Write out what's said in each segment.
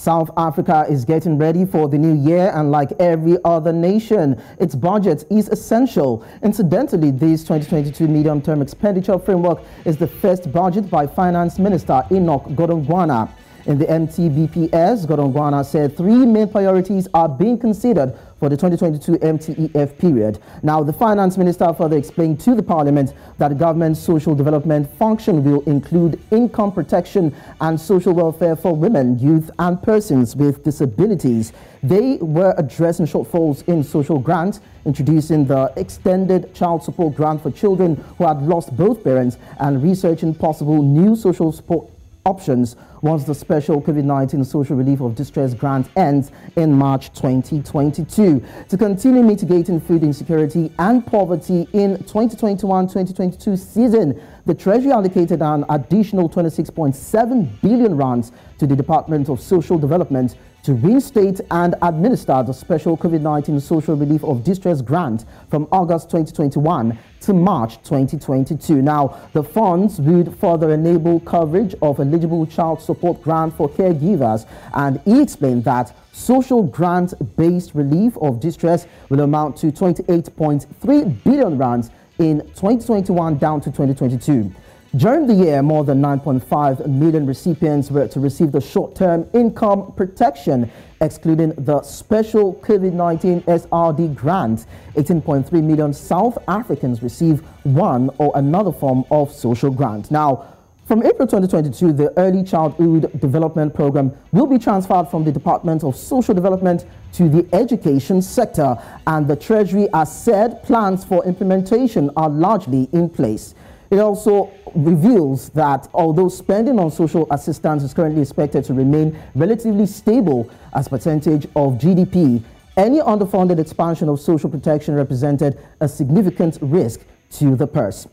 South Africa is getting ready for the new year, and like every other nation, its budget is essential. Incidentally, this 2022 Medium Term Expenditure Framework is the first budget by Finance Minister Enoch Godongwana. In the MTBPS, Godongwana said three main priorities are being considered for the 2022 MTEF period. Now, the Finance Minister further explained to the Parliament that the government's social development function will include income protection and social welfare for women, youth and persons with disabilities. They were addressing shortfalls in social grants, introducing the extended child support grant for children who had lost both parents, and researching possible new social support options once the special COVID-19 social relief of distress grant ends in March 2022. To continue mitigating food insecurity and poverty in 2021-2022 season, the Treasury allocated an additional 26.7 billion rands to the Department of Social Development to reinstate and administer the special COVID-19 social relief of distress grant from August 2021 to March 2022. Now, the funds would further enable coverage of eligible child support grant for caregivers, and he explained that social grant-based relief of distress will amount to 28.3 billion rands in 2021 down to 2022. During the year, more than 9.5 million recipients were to receive the short-term income protection, excluding the special COVID-19 SRD grant. 18.3 million South Africans receive one or another form of social grant. Now, from April 2022, the Early Childhood Development Program will be transferred from the Department of Social Development to the education sector, and the Treasury has said plans for implementation are largely in place. It also reveals that although spending on social assistance is currently expected to remain relatively stable as percentage of GDP, any underfunded expansion of social protection represented a significant risk to the purse.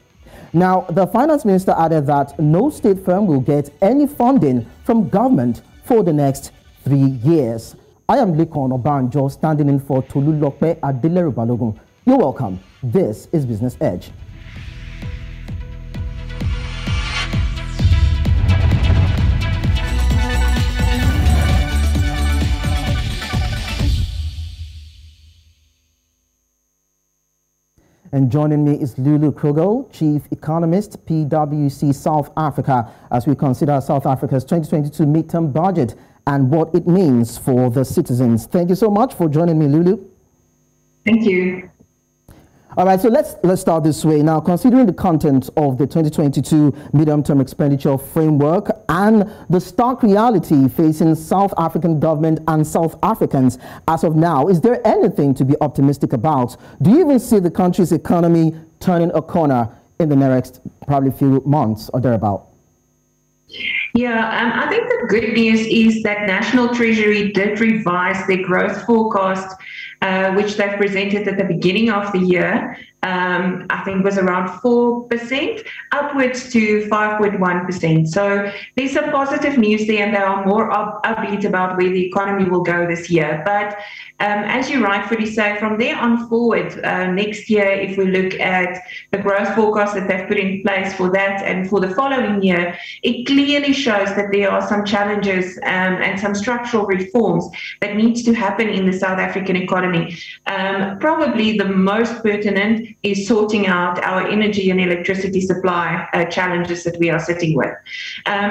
Now, the Finance Minister added that no state firm will get any funding from government for the next 3 years. I am Lekan Onabanjo, standing in for Lullu Krugel. You're welcome. This is Business Edge. And joining me is Lullu Krugel, Chief Economist, PwC South Africa, as we consider South Africa's 2022 midterm budget and what it means for the citizens. Thank you so much for joining me, Lullu. Thank you. All right, so let's start this way. Now, considering the content of the 2022 Medium Term Expenditure Framework and the stark reality facing South African government and South Africans as of now, is there anything to be optimistic about? Do you even see the country's economy turning a corner in the next probably few months or thereabout? Yeah, I think the good news is that National Treasury did revise their growth forecast, which they've presented at the beginning of the year. I think was around 4%, upwards to 5.1%. So there's some positive news there, and they are more upbeat about where the economy will go this year. But as you rightfully say, from there on forward, next year, if we look at the growth forecast that they've put in place for that and for the following year, it clearly shows that there are some challenges and some structural reforms that needs to happen in the South African economy. Probably the most pertinent is sorting out our energy and electricity supply challenges that we are sitting with.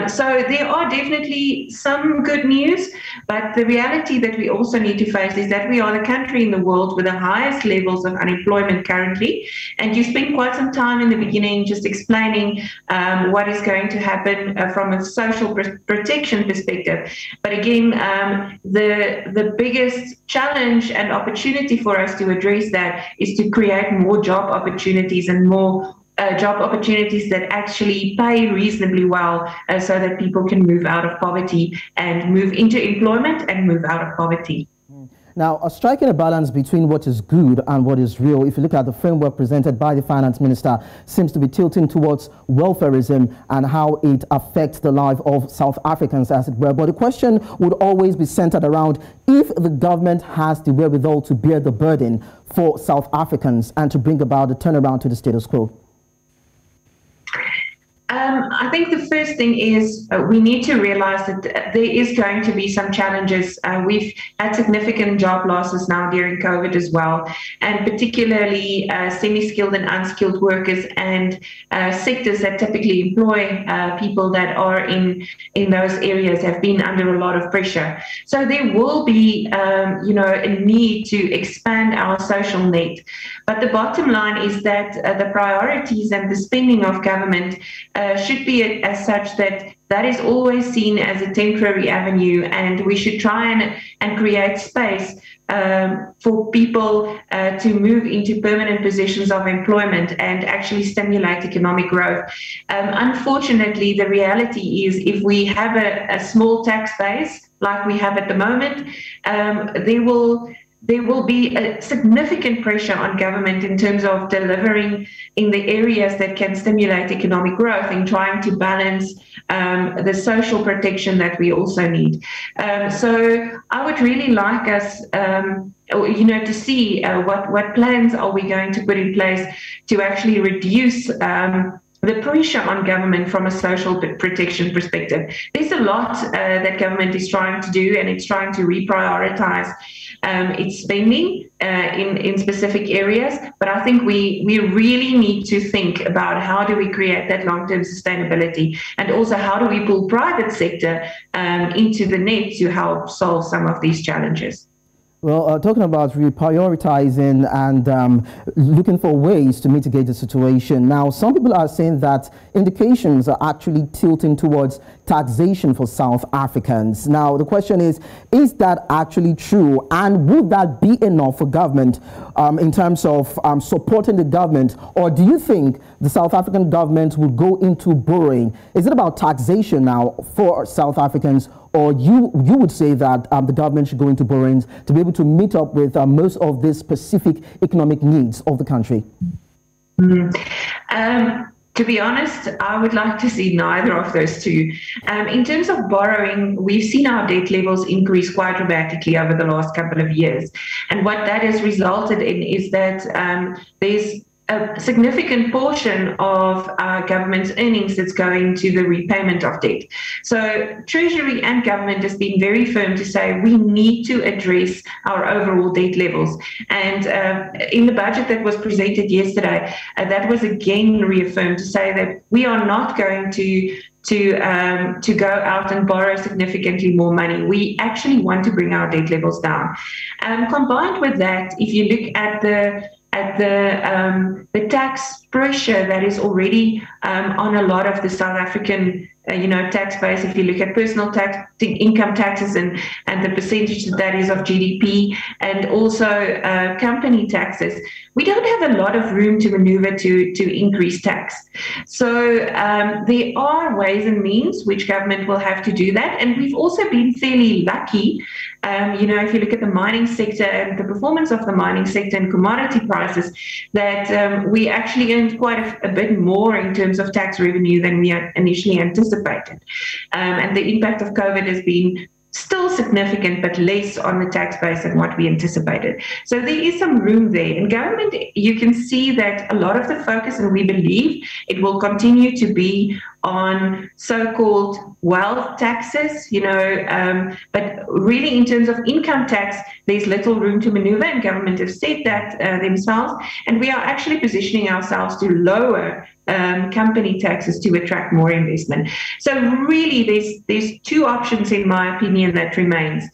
So there are definitely some good news, but the reality that we also need to face is that we are the country in the world with the highest levels of unemployment currently. And you spent quite some time in the beginning just explaining what is going to happen from a social protection perspective. But again, the biggest challenge and opportunity for us to address that is to create more job opportunities and more job opportunities that actually pay reasonably well so that people can move out of poverty and move into employment and move out of poverty. Now, striking a balance between what is good and what is real, if you look at the framework presented by the Finance Minister, seems to be tilting towards welfarism and how it affects the life of South Africans, as it were. But the question would always be centered around if the government has the wherewithal to bear the burden for South Africans and to bring about a turnaround to the status quo. I think the first thing is we need to realize that there is going to be some challenges. We've had significant job losses now during COVID as well, and particularly semi-skilled and unskilled workers and sectors that typically employ people that are in those areas have been under a lot of pressure. So there will be, a need to expand our social net. But the bottom line is that the priorities and the spending of government should be as such that is always seen as a temporary avenue, and we should try and create space for people to move into permanent positions of employment and actually stimulate economic growth. Unfortunately, the reality is if we have a small tax base like we have at the moment, there will be a significant pressure on government in terms of delivering in the areas that can stimulate economic growth and trying to balance the social protection that we also need. So I would really like us, to see what plans are we going to put in place to actually reduce the pressure on government from a social protection perspective. There's a lot that government is trying to do, and it's trying to reprioritize its spending in specific areas. But I think we really need to think about how do we create that long-term sustainability, and also how do we pull private sector into the net to help solve some of these challenges. Well, talking about reprioritizing and looking for ways to mitigate the situation. Now, some people are saying that indications are actually tilting towards taxation for South Africans. Now, the question is that actually true? And would that be enough for government in terms of supporting the government? Or do you think the South African government will go into borrowing? Is it about taxation now for South Africans? Or you would say that the government should go into borrowings to be able to meet up with most of the specific economic needs of the country? To be honest, I would like to see neither of those two. In terms of borrowing, we've seen our debt levels increase quite dramatically over the last couple of years. And what that has resulted in is that there's a significant portion of our government's earnings that's going to the repayment of debt. So Treasury and government has been very firm to say we need to address our overall debt levels. And in the budget that was presented yesterday, that was again reaffirmed to say that we are not going to go out and borrow significantly more money. We actually want to bring our debt levels down. Combined with that, if you look at the tax pressure that is already on a lot of the South African tax base, if you look at personal tax, income taxes and the percentage that is of GDP, and also company taxes, we don't have a lot of room to maneuver to increase tax. So there are ways and means which government will have to do that. And we've also been fairly lucky. If you look at the mining sector and the performance of the mining sector and commodity prices, that we actually earned quite a bit more in terms of tax revenue than we had initially anticipated. And the impact of COVID has been still significant, but less on the tax base than what we anticipated. So there is some room there. In government, you can see that a lot of the focus, and we believe it will continue to be on so-called wealth taxes, but really in terms of income tax, there's little room to maneuver, and government have said that themselves. And we are actually positioning ourselves to lower company taxes to attract more investment. So really, there's two options, in my opinion, that remains.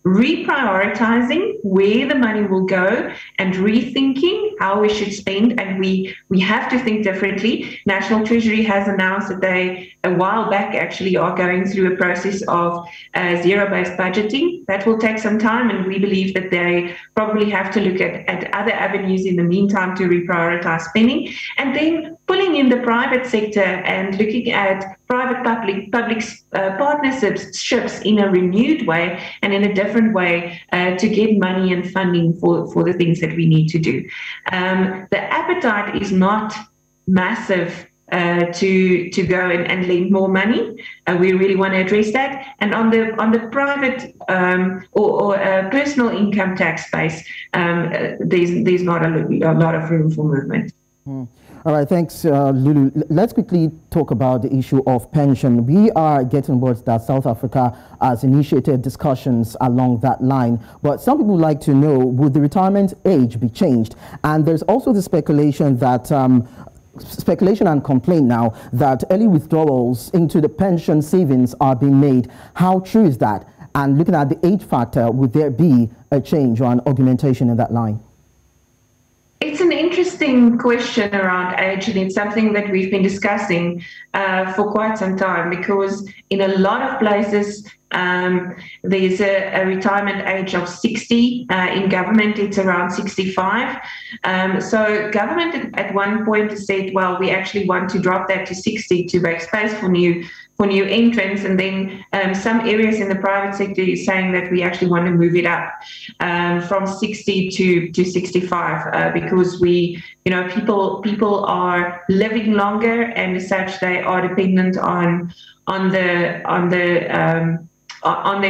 Reprioritizing where the money will go and rethinking how we should spend, and we have to think differently. National Treasury has announced that they, a while back actually, are going through a process of zero-based budgeting. That will take some time, and we believe that they probably have to look at other avenues in the meantime to reprioritize spending, and then pulling in the private sector and looking at private-public partnerships in a renewed way and in a different way to get money and funding for the things that we need to do. The appetite is not massive to go and lend more money. We really want to address that. And on the private or personal income tax space, there's not a lot of room for movement. All right, thanks, Lulu. Let's quickly talk about the issue of pension. We are getting words that South Africa has initiated discussions along that line, but some people like to know, would the retirement age be changed? And there's also the speculation that speculation and complaint now that early withdrawals into the pension savings are being made. How true is that? And looking at the age factor, would there be a change or an augmentation in that line? It's an interesting question around age, and it's something that we've been discussing for quite some time, because in a lot of places there's a retirement age of 60. In government, it's around 65. So government at one point has said, well, we actually want to drop that to 60 to make space for new entrants, and then some areas in the private sector is saying that we actually want to move it up from 60 to 65 because people are living longer, and as such they are dependent on their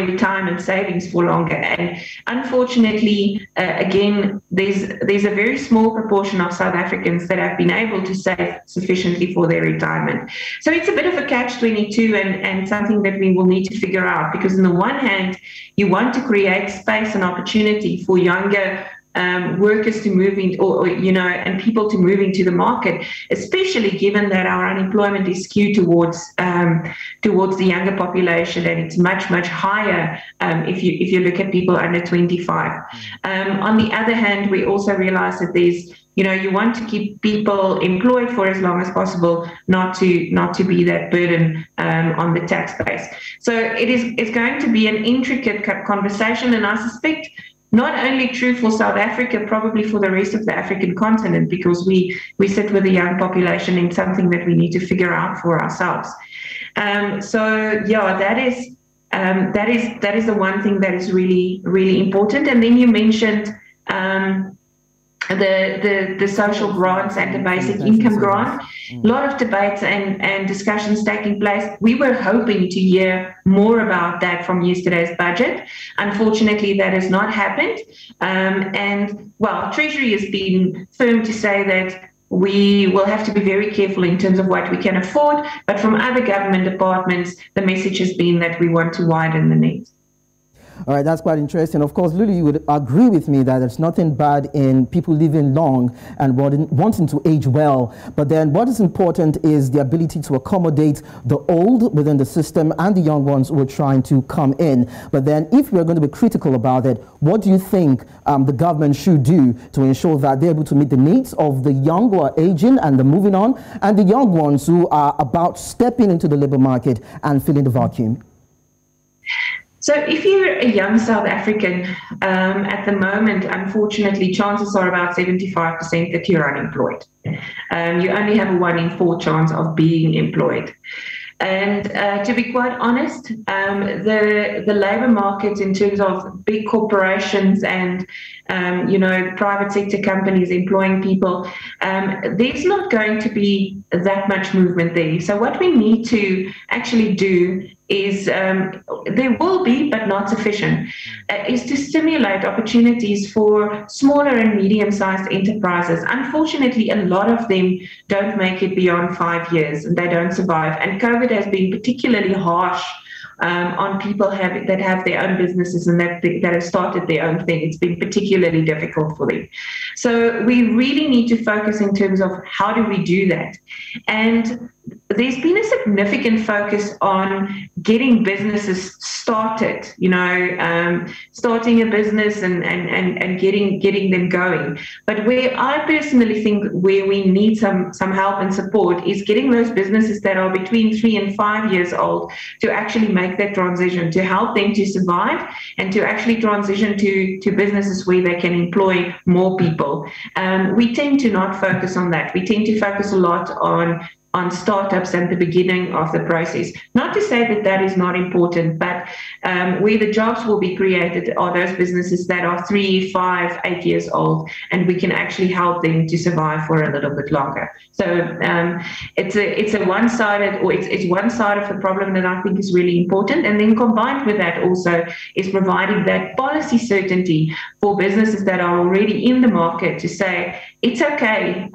retirement savings for longer. And unfortunately, again, there's a very small proportion of South Africans that have been able to save sufficiently for their retirement. So it's a bit of a catch-22 and something that we will need to figure out, because on the one hand, you want to create space and opportunity for younger workers to move in, and people to move into the market, especially given that our unemployment is skewed towards the younger population, and it's much higher if you look at people under 25. On the other hand, we also realize that there's you want to keep people employed for as long as possible, not to be that burden on the tax base. So it's going to be an intricate conversation, and I suspect not only true for South Africa, probably for the rest of the African continent, because we sit with a young population in something that we need to figure out for ourselves. So yeah, that is the one thing that is really, really important. And then you mentioned the social grants and the basic income grant. A lot of debates and discussions taking place. We were hoping to hear more about that from yesterday's budget. Unfortunately, that has not happened. And well, Treasury has been firm to say that we will have to be very careful in terms of what we can afford. But from other government departments, the message has been that we want to widen the net. All right, that's quite interesting. Of course, Lulu, you would agree with me that there's nothing bad in people living long and wanting to age well. But then what is important is the ability to accommodate the old within the system and the young ones who are trying to come in. But then if we're going to be critical about it, what do you think the government should do to ensure that they're able to meet the needs of the young who are aging and they're moving on, and the young ones who are about stepping into the labor market and filling the vacuum? So if you're a young South African, at the moment, unfortunately, chances are about 75% that you're unemployed. You only have a 1 in 4 chance of being employed. And to be quite honest, the labor market in terms of big corporations and private sector companies employing people, there's not going to be that much movement there. So what we need to actually do is there will be, but not sufficient, is to stimulate opportunities for smaller and medium-sized enterprises. Unfortunately, a lot of them don't make it beyond 5 years and they don't survive. And COVID has been particularly harsh on people that have their own businesses and that have started their own thing. It's been particularly difficult for them. So we really need to focus in terms of how do we do that. And there's been a significant focus on getting businesses started, starting a business and getting them going. But where I personally think where we need some help and support is getting those businesses that are between 3 and 5 years old to actually make that transition, to help them to survive and to actually transition to businesses where they can employ more people. We tend to not focus on that. We tend to focus a lot on startups and the beginning of the process. Not to say that that is not important, but where the jobs will be created are those businesses that are 3, 5, 8 years old, and we can actually help them to survive for a little bit longer. So it's one side of the problem that I think is really important. And then combined with that also is providing that policy certainty for businesses that are already in the market to say, it's okay.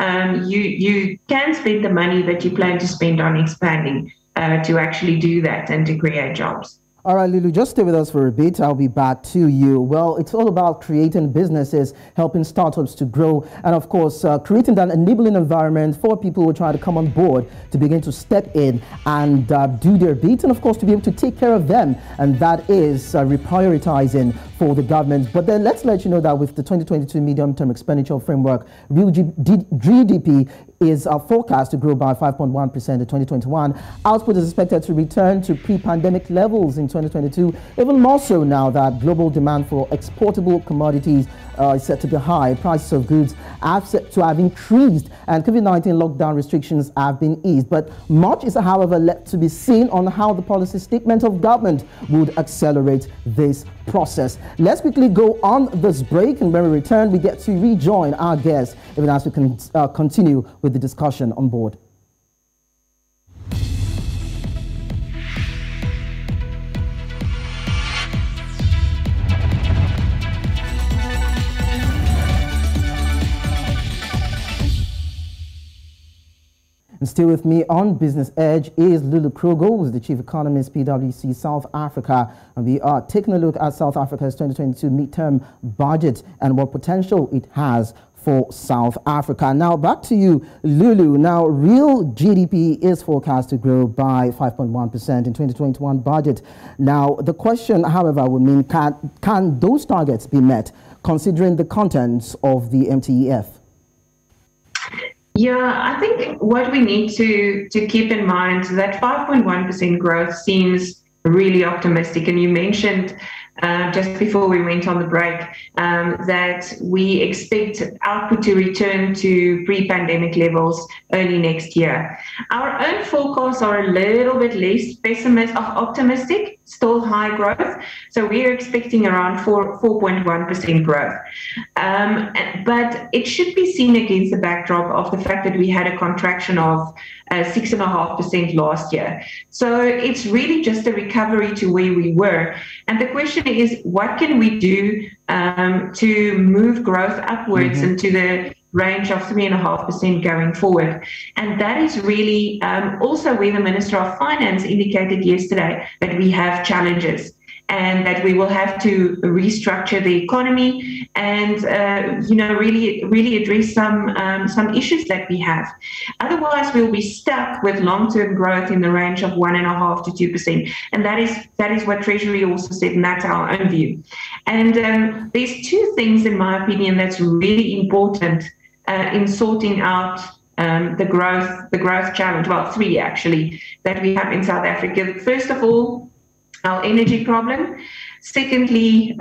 You can spend the money that you plan to spend on expanding to actually do that and to create jobs. All right, Lullu, just stay with us for a bit. I'll be back to you. Well, it's all about creating businesses, helping startups to grow, and of course, creating that enabling environment for people who try to come on board to begin to step in and do their bit, and of course, to be able to take care of them. And that is reprioritizing for the government. But then let's let you know that with the 2022 Medium Term Expenditure Framework, real GDP is forecast to grow by 5.1% in 2021. Output is expected to return to pre-pandemic levels in 2022, even more so now that global demand for exportable commodities is set to be high. Prices of goods are set to have increased, and COVID-19 lockdown restrictions have been eased. But much is, however, left to be seen on how the policy statement of government would accelerate this process. Let's quickly go on this break, and when we return, we get to rejoin our guests, even as we can continue with the discussion on board. And still with me on Business Edge is Lullu Krugel, who is the Chief Economist, PwC South Africa. And we are taking a look at South Africa's 2022 midterm budget and what potential it has for South Africa. Now, back to you, Lullu. Now, real GDP is forecast to grow by 5.1% in 2021 budget. Now, the question, however, would mean, can those targets be met considering the contents of the MTEF? Yeah, I think what we need to keep in mind is that 5.1% growth seems really optimistic. And you mentioned just before we went on the break that we expect output to return to pre-pandemic levels early next year. Our own forecasts are a little bit less optimistic, still high growth. So we're expecting around 4.1% growth. But it should be seen against the backdrop of the fact that we had a contraction of 6.5% last year. So it's really just a recovery to where we were. And the question is, what can we do to move growth upwards into the range of 3.5% going forward? And that is really also where the Minister of Finance indicated yesterday that we have challenges and that we will have to restructure the economy and really address some issues that we have. Otherwise, we'll be stuck with long-term growth in the range of 1.5% to 2%, and that is what Treasury also said, and that's our own view. And there's two things, in my opinion, that's really important in sorting out the growth challenge. Well, three actually that we have in South Africa. First of all, our energy problem. Secondly,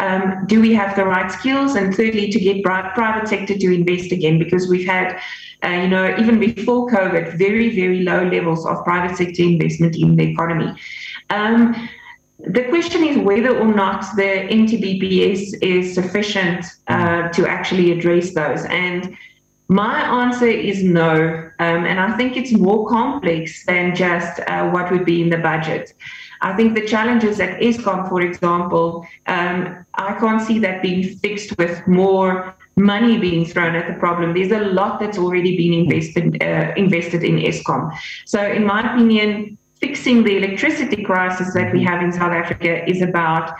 do we have the right skills? And thirdly, to get private sector to invest again, because we've had, even before COVID, very, very low levels of private sector investment in the economy. The question is whether or not the MTBPS is sufficient to actually address those. And my answer is no. And I think it's more complex than just what would be in the budget. I think the challenges at Eskom, for example, I can't see that being fixed with more money being thrown at the problem. There's a lot that's already been invested in Eskom. So in my opinion, fixing the electricity crisis that we have in South Africa is about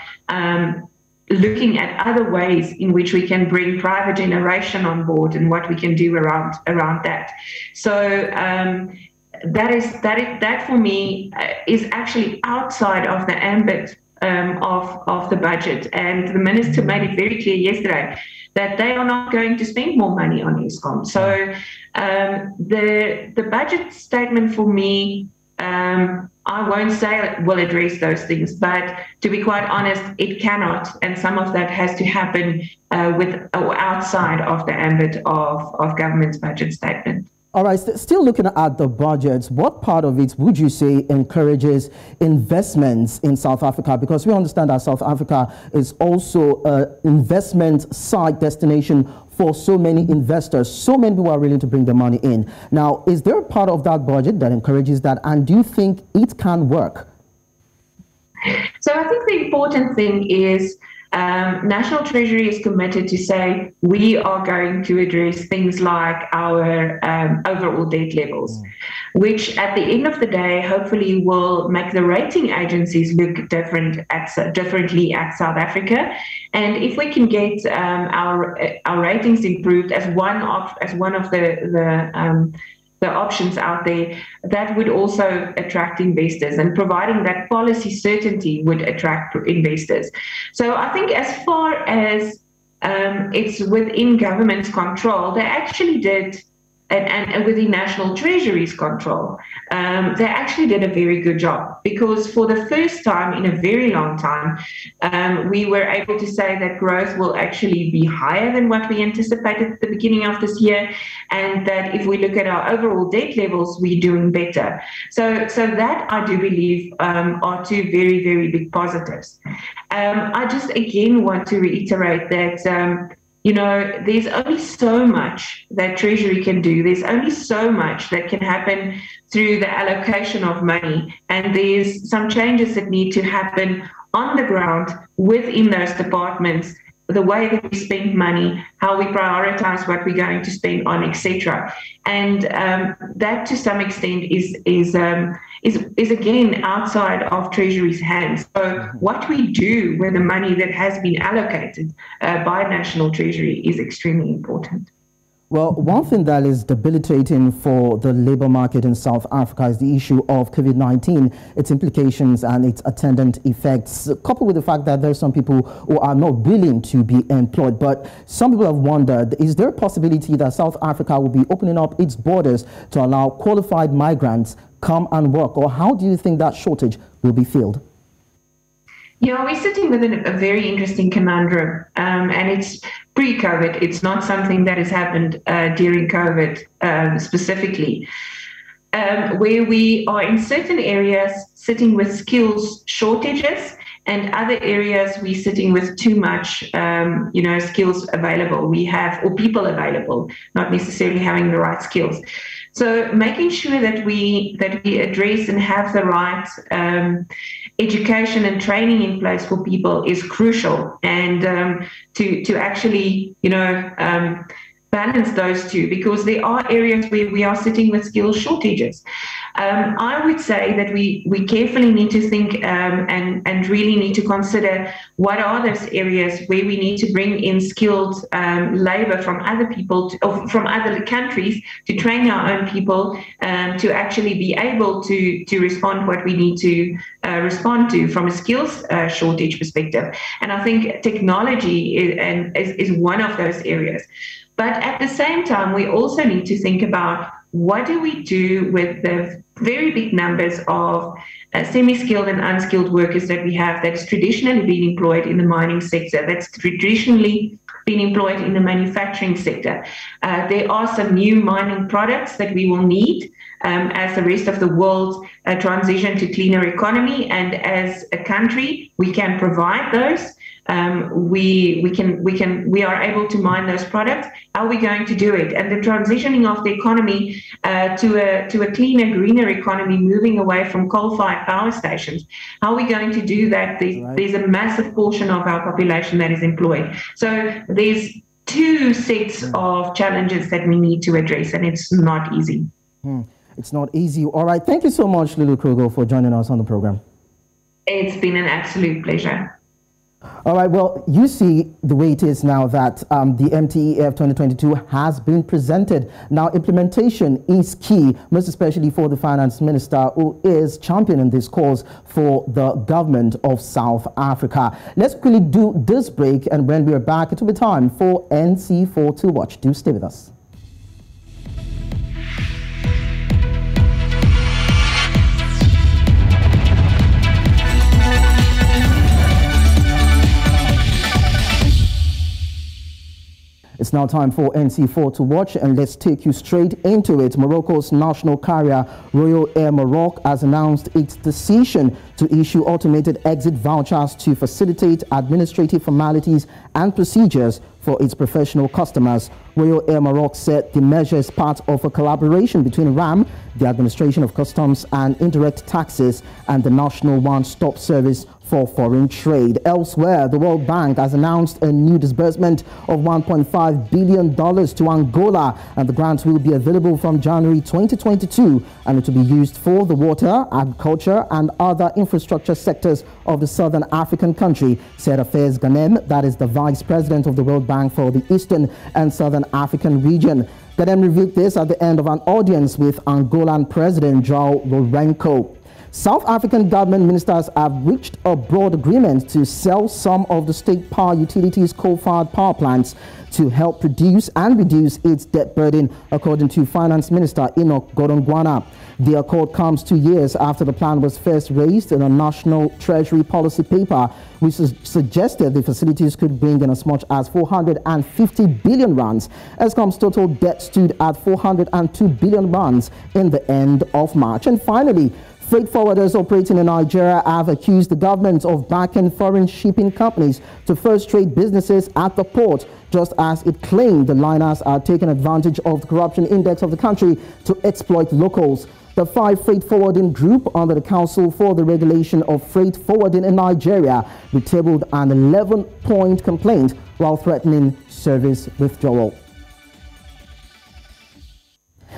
looking at other ways in which we can bring private generation on board and what we can do around that. So that for me is actually outside of the ambit of the budget. And the minister made it very clear yesterday that they are not going to spend more money on Eskom. So the budget statement for me, I won't say it will address those things, but to be quite honest, it cannot. And some of that has to happen outside of the ambit of government's budget statement. All right, still looking at the budget, what part of it would you say encourages investments in South Africa? Because we understand that South Africa is also an investment site destination for so many investors. So many people are willing to bring their money in. Now, is there a part of that budget that encourages that? And do you think it can work? So I think the important thing is National Treasury is committed to say we are going to address things like our overall debt levels, which at the end of the day, hopefully will make the rating agencies look differently at South Africa. And if we can get our ratings improved as one of the options out there, that would also attract investors, and providing that policy certainty would attract investors. So I think as far as it's within government's control, they actually did, and within National Treasury's control, they actually did a very good job, because for the first time in a very long time, we were able to say that growth will actually be higher than what we anticipated at the beginning of this year, and that if we look at our overall debt levels, we're doing better. So that I do believe are two very, very big positives. I just again want to reiterate that there's only so much that Treasury can do. There's only so much that can happen through the allocation of money. And there's some changes that need to happen on the ground within those departments, the way that we spend money, how we prioritize what we're going to spend on, etc. And that to some extent is again outside of Treasury's hands. So what we do with the money that has been allocated by National Treasury is extremely important. Well, one thing that is debilitating for the labor market in South Africa is the issue of COVID-19, its implications and its attendant effects, coupled with the fact that there are some people who are not willing to be employed. But some people have wondered, is there a possibility that South Africa will be opening up its borders to allow qualified migrants come and work? Or how do you think that shortage will be filled? Yeah, we're sitting with a very interesting conundrum, and it's pre-COVID. It's not something that has happened during COVID specifically, where we are in certain areas sitting with skills shortages, and other areas we're sitting with too much, skills available. We have, or people available, not necessarily having the right skills. So making sure that we address and have the right education and training in place for people is crucial, and to actually balance those two, because there are areas where we are sitting with skill shortages. I would say that we carefully need to think and really need to consider what are those areas where we need to bring in skilled labor from other people or from other countries to train our own people to actually be able to respond what we need to respond to from a skills shortage perspective. And I think technology is one of those areas. But at the same time, we also need to think about what do we do with the very big numbers of semi-skilled and unskilled workers that we have that's traditionally been employed in the mining sector, that's traditionally been employed in the manufacturing sector. There are some new mining products that we will need as the rest of the world transition to cleaner economy, and as a country, we can provide those. We are able to mine those products. How are we going to do it? And the transitioning of the economy to a cleaner, greener economy, moving away from coal-fired power stations. How are we going to do that? There's a massive portion of our population that is employed. So there's two sets of challenges that we need to address, and it's not easy. It's not easy. All right. Thank you so much, Lullu Krugel, for joining us on the program. It's been an absolute pleasure. All right, well, you see the way it is now that the MTEF 2022 has been presented. Now, implementation is key, most especially for the Finance Minister, who is championing this cause for the government of South Africa. Let's quickly do this break, and when we're back, it will be time for NC4 to watch. Do stay with us. It's now time for NC4 to watch, and let's take you straight into it. Morocco's national carrier, Royal Air Maroc, has announced its decision to issue automated exit vouchers to facilitate administrative formalities and procedures for its professional customers. Royal Air Maroc said the measure is part of a collaboration between RAM, the Administration of Customs and Indirect Taxes, and the National One-Stop Service for Foreign Trade. Elsewhere, the World Bank has announced a new disbursement of $1.5 billion to Angola, and the grants will be available from January 2022, and it will be used for the water, agriculture, and other infrastructure sectors of the southern African country, said Affairs Ghanem, that is the Vice President of the World Bank for the Eastern and Southern African region. Ghanem revealed this at the end of an audience with Angolan President João Lourenço. South African government ministers have reached a broad agreement to sell some of the state power utilities' coal-fired power plants to help produce and reduce its debt burden, according to Finance Minister Enoch Godongwana. The accord comes 2 years after the plan was first raised in a national treasury policy paper, which suggested the facilities could bring in as much as 450 billion rands. Eskom's total debt stood at 402 billion rands in the end of March. And finally, freight forwarders operating in Nigeria have accused the government of backing foreign shipping companies to frustrate businesses at the port, just as it claimed the liners are taking advantage of the corruption index of the country to exploit locals. The 5 freight forwarding group under the Council for the Regulation of Freight Forwarding in Nigeria retabled an 11-point complaint while threatening service withdrawal.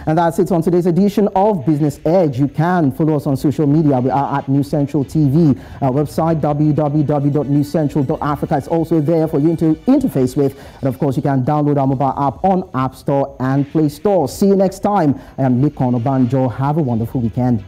And that's it on today's edition of Business Edge. You can follow us on social media. We are at News Central TV. Our website, www.newscentral.africa, is also there for you to interface with. And of course, you can download our mobile app on App Store and Play Store. See you next time. I am Lekan Onabanjo. Have a wonderful weekend.